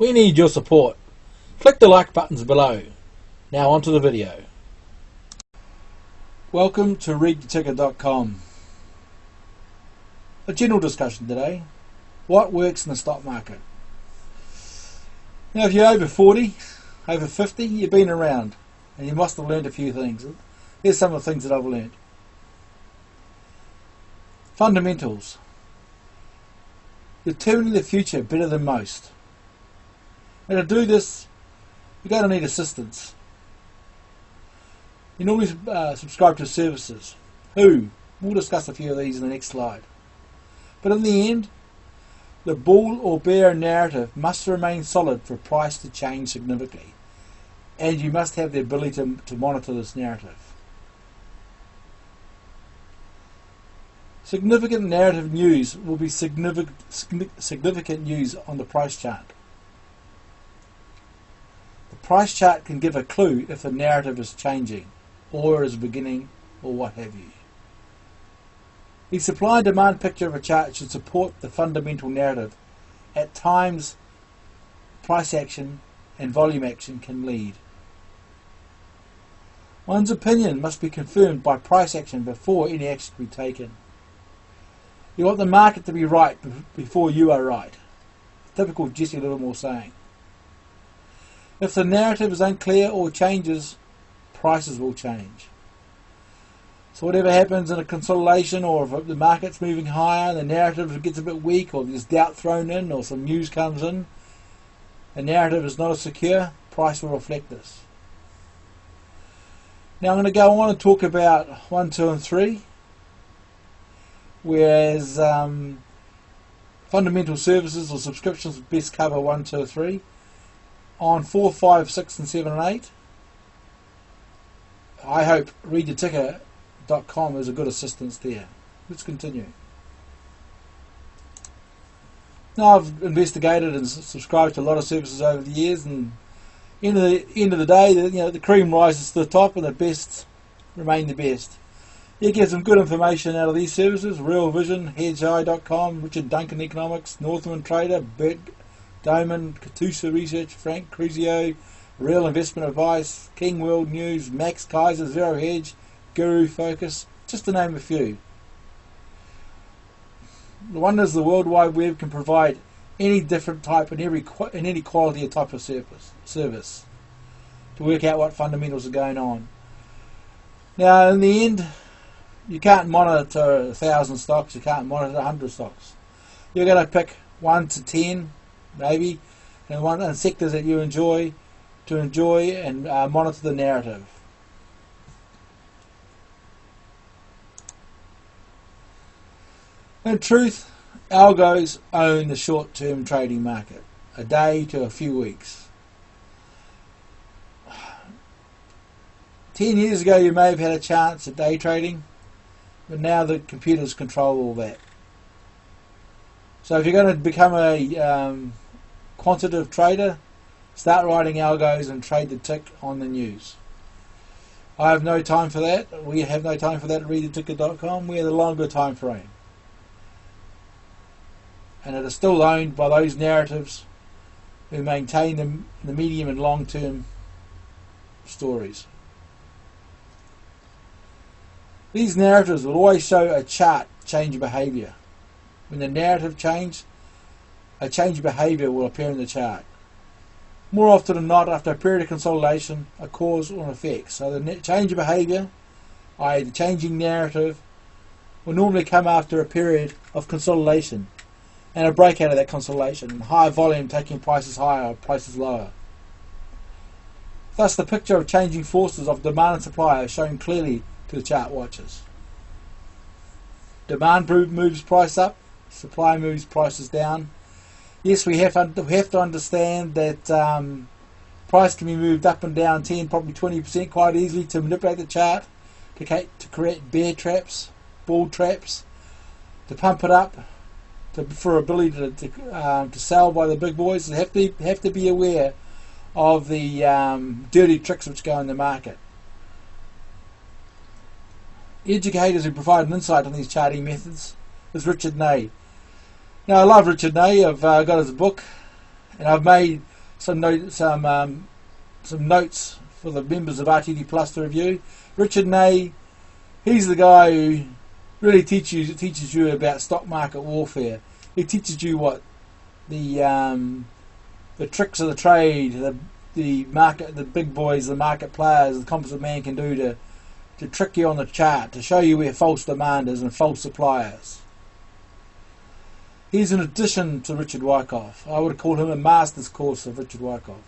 We need your support. Click the like buttons below. Now onto the video. Welcome to readtheticker.com. A general discussion today. What works in the stock market? Now if you're over 40, over 50, you've been around and you must have learned a few things. Here's some of the things that I've learned. Fundamentals. Determining the future better than most. And to do this, you're going to need assistance. You normally subscribe to services. We'll discuss a few of these in the next slide. But in the end, the bull or bear narrative must remain solid for price to change significantly. And you must have the ability to monitor this narrative. Significant narrative news will be significant news on the price chart. The price chart can give a clue if the narrative is changing, or is beginning, or what have you. The supply and demand picture of a chart should support the fundamental narrative. At times, price action and volume action can lead. One's opinion must be confirmed by price action before any action can be taken. You want the market to be right before you are right. Typical Jesse Littlemore saying. If the narrative is unclear or changes, prices will change. So whatever happens in a consolidation, or if the market's moving higher, the narrative gets a bit weak, or there's doubt thrown in, or some news comes in, the narrative is not as secure, price will reflect this. Now I'm going to go on and talk about 1, 2 and 3. Whereas fundamental services or subscriptions best cover 1, 2, 3. On 4, 5, 6 and 7 and 8, I hope readtheticker.com is a good assistance there. Let's continue. Now I've investigated and subscribed to a lot of services over the years, and end of the day, the cream rises to the top and the best remain the best. You get some good information out of these services: Real Vision, HedgeEye.com, Richard Duncan Economics, Northman Trader, Bert Doman, Katusa Research, Frank Cruzio, Real Investment Advice, King World News, Max Kaiser, Zero Hedge, Guru Focus, just to name a few. The one is the World Wide Web can provide any different type and any quality of type of service to work out what fundamentals are going on. Now in the end, you can't monitor 1,000 stocks, you can't monitor 100 stocks. You're going to pick 1 to 10 maybe, and sectors that you enjoy and monitor the narrative. In truth, algos own the short-term trading market, a day to a few weeks. 10 years ago you may have had a chance at day trading, but now the computers control all that. So if you're going to become a quantitative trader, start writing algos and trade the tick on the news. I have no time for that. We have no time for that at readtheticker.com. We have the longer time frame. And it is still owned by those narratives who maintain the medium and long term stories. These narratives will always show a chart change behaviour. When the narrative changes, a change in behaviour will appear in the chart. More often than not, after a period of consolidation, a cause or an effect. So the change of behaviour, i.e. the changing narrative, will normally come after a period of consolidation and a breakout of that consolidation, and higher volume taking prices higher or prices lower. Thus the picture of changing forces of demand and supply is shown clearly to the chart watchers. Demand moves price up, supply moves prices down. Yes, we have to understand that price can be moved up and down 10, probably 20% quite easily to manipulate the chart, to create bear traps, bull traps, to pump it up, for ability to sell by the big boys. They have to be aware of the dirty tricks which go in the market. Educators who provide an insight on these charting methods is Richard Ney. Now I love Richard Ney. I've got his book, and I've made some notes for the members of RTD Plus to review. Richard Ney, he's the guy who really teaches you about stock market warfare. He teaches you what the tricks of the trade, the market, the big boys, the market players, the composite man can do to trick you on the chart, to show you where false demand is and false suppliers. He's an addition to Richard Wyckoff. I would call him a master's course of Richard Wyckoff.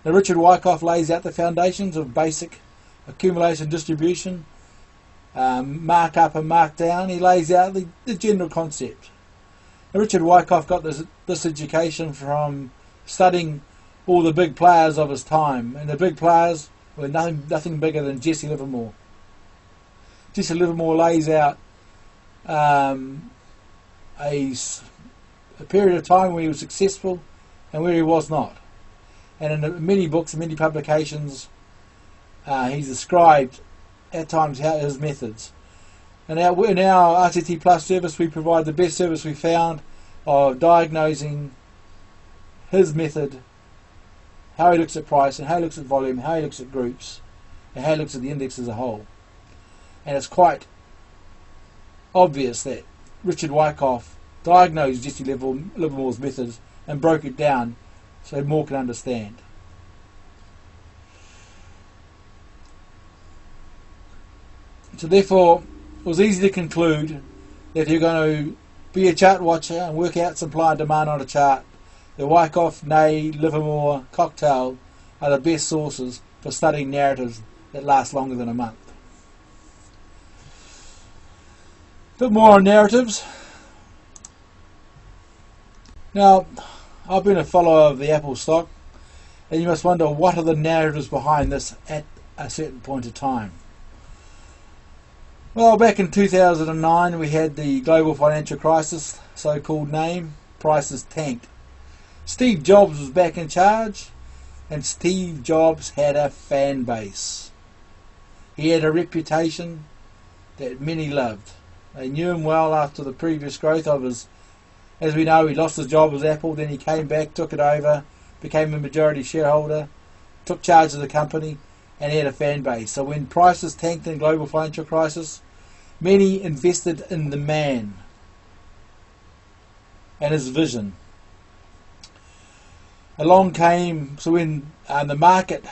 Now, Richard Wyckoff lays out the foundations of basic accumulation distribution, mark up and mark down. He lays out the general concept. Now, Richard Wyckoff got this education from studying all the big players of his time, and the big players were nothing bigger than Jesse Livermore. Jesse Livermore lays out a period of time where he was successful and where he was not. And in many books and many publications, he's described at times his methods. And in our RTT Plus service, we provide the best service we found of diagnosing his method, how he looks at price, and how he looks at volume, how he looks at groups, and how he looks at the index as a whole. And it's quite obvious that Richard Wyckoff diagnosed Jesse Livermore's methods and broke it down so more can understand. So therefore, it was easy to conclude that if you're going to be a chart watcher and work out supply and demand on a chart, the Wyckoff, Ney, Livermore cocktail are the best sources for studying narratives that last longer than a month. A bit more on narratives. Now, I've been a follower of the Apple stock, and you must wonder what are the narratives behind this at a certain point of time. Well, back in 2009 we had the global financial crisis, so-called name. Prices tanked. Steve Jobs was back in charge, and Steve Jobs had a fan base. He had a reputation that many loved. They knew him well after the previous growth of his. As we know, he lost his job with Apple, then he came back, took it over, became a majority shareholder, took charge of the company, and he had a fan base. So when prices tanked in the global financial crisis, many invested in the man and his vision. Along came, so when the market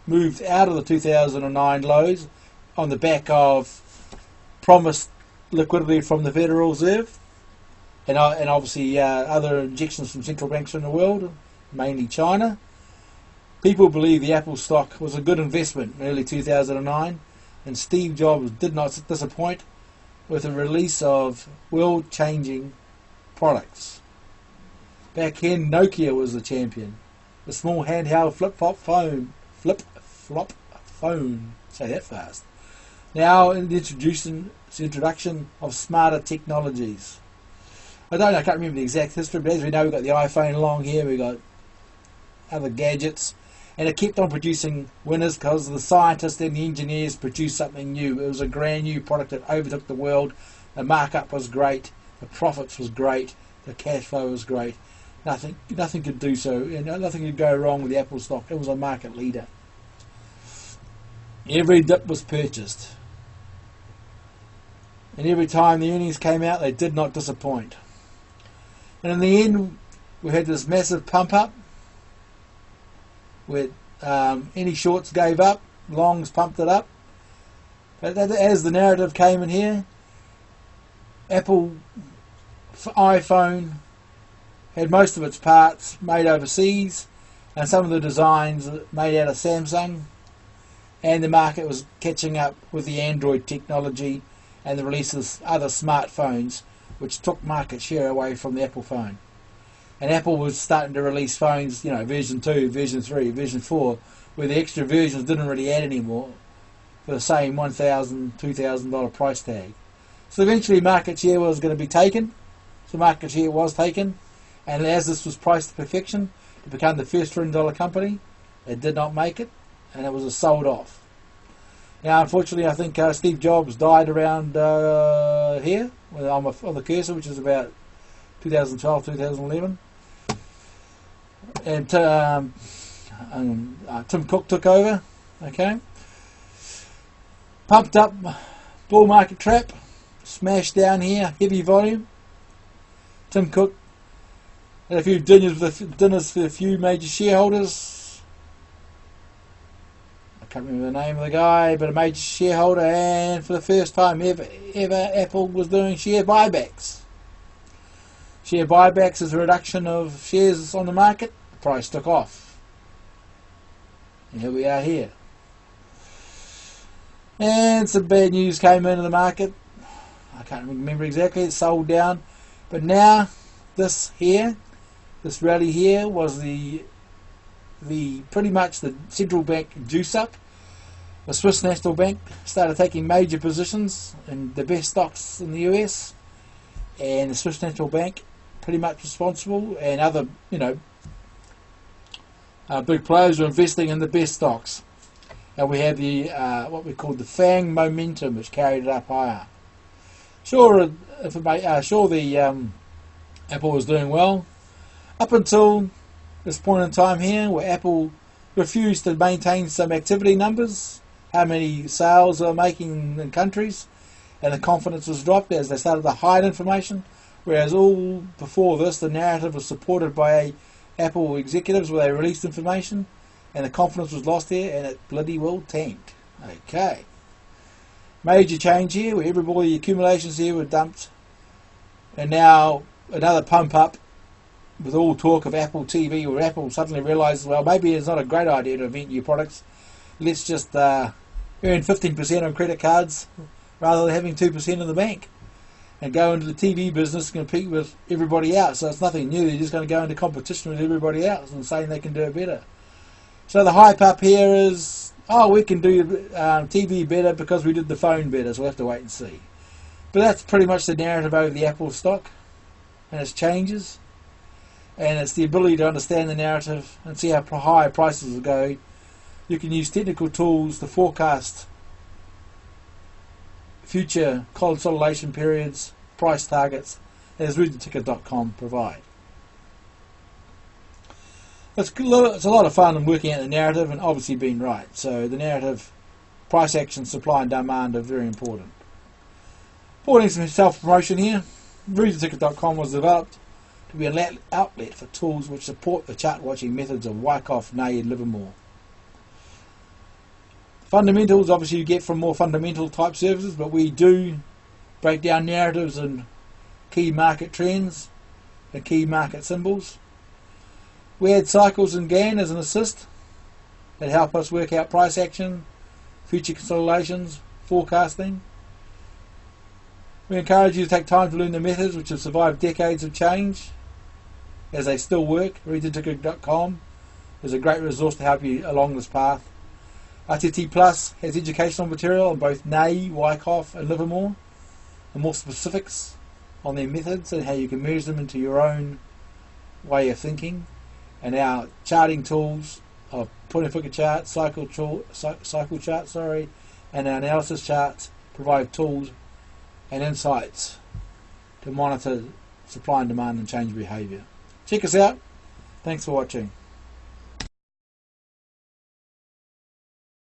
moved out of the 2009 lows on the back of promised liquidity from the Federal Reserve, and obviously other injections from central banks in the world, mainly China, people believe the Apple stock was a good investment in early 2009, and Steve Jobs did not disappoint with the release of world-changing products. Back then, Nokia was the champion. The small handheld flip-flop phone, say that fast. Now, in the introduction of smarter technologies. I can't remember the exact history, but as we know, we've got the iPhone along here, we've got other gadgets, and it kept on producing winners because the scientists and the engineers produced something new. It was a brand new product that overtook the world. The markup was great, the profits was great, the cash flow was great. Nothing could do so, and nothing could go wrong with the Apple stock. It was a market leader. Every dip was purchased, and every time the earnings came out, they did not disappoint. And in the end, we had this massive pump up where any shorts gave up, longs pumped it up. But as the narrative came in here, Apple iPhone had most of its parts made overseas, and some of the designs made out of Samsung, and the market was catching up with the Android technology and the release of other smartphones, which took market share away from the Apple phone. And Apple was starting to release phones, version 2, version 3, version 4, where the extra versions didn't really add anymore for the same $1,000, $2,000 price tag. So eventually market share was going to be taken. So market share was taken, and as this was priced to perfection to become the first $1 trillion company, it did not make it, and it was sold off. Now, unfortunately, I think Steve Jobs died around here on the cursor, which is about 2012, 2011. and Tim Cook took over. Okay, pumped up bull market trap, smashed down here, heavy volume. Tim Cook had a few dinners for a few major shareholders. I can't remember the name of the guy, but a major shareholder, and for the first time ever Apple was doing share buybacks. Share buybacks is a reduction of shares on the market. The price took off. And here we are here. And some bad news came into the market. I can't remember exactly. It sold down. But now, this rally here was the pretty much the central bank juice up. The Swiss National Bank started taking major positions in the best stocks in the US, and the Swiss National Bank pretty much responsible, and other big players were investing in the best stocks. And we had the what we called the FANG momentum, which carried it up higher. Sure, the Apple was doing well up until this point in time here, where Apple refused to maintain some activity numbers, how many sales they were making in countries, and the confidence was dropped as they started to hide information. Whereas all before this, the narrative was supported by Apple executives where they released information, and the confidence was lost there, and it bloody well tanked. Okay. Major change here, where everybody, the accumulations here were dumped, and now another pump up with all talk of Apple TV, where Apple suddenly realises, well, maybe it's not a great idea to invent new products. Let's just earn 15% on credit cards rather than having 2% in the bank, and go into the TV business and compete with everybody else. So it's nothing new. They're just going to go into competition with everybody else and saying they can do it better. So the hype up here is, oh, we can do TV better because we did the phone better, so we'll have to wait and see. But that's pretty much the narrative over the Apple stock and its changes. And it's the ability to understand the narrative and see how high prices will go. You can use technical tools to forecast future consolidation periods, price targets, as readtheticker.com provide. It's a lot of fun in working out the narrative and obviously being right. So the narrative, price action, supply and demand are very important. Reporting some self-promotion here. readtheticker.com was developed to be an outlet for tools which support the chart-watching methods of Wyckoff, Ney and Livermore. Fundamentals, obviously you get from more fundamental type services, but we do break down narratives and key market trends and key market symbols. We add cycles and GAN as an assist that help us work out price action, future consolidations, forecasting. We encourage you to take time to learn the methods which have survived decades of change as they still work. readtheticker.com is a great resource to help you along this path. RTT Plus has educational material on both Ney, Wyckoff and Livermore, and more specifics on their methods and how you can merge them into your own way of thinking. And our charting tools of point and figure chart, cycle chart, and our analysis charts provide tools and insights to monitor supply and demand and change behaviour. Check us out. Thanks for watching.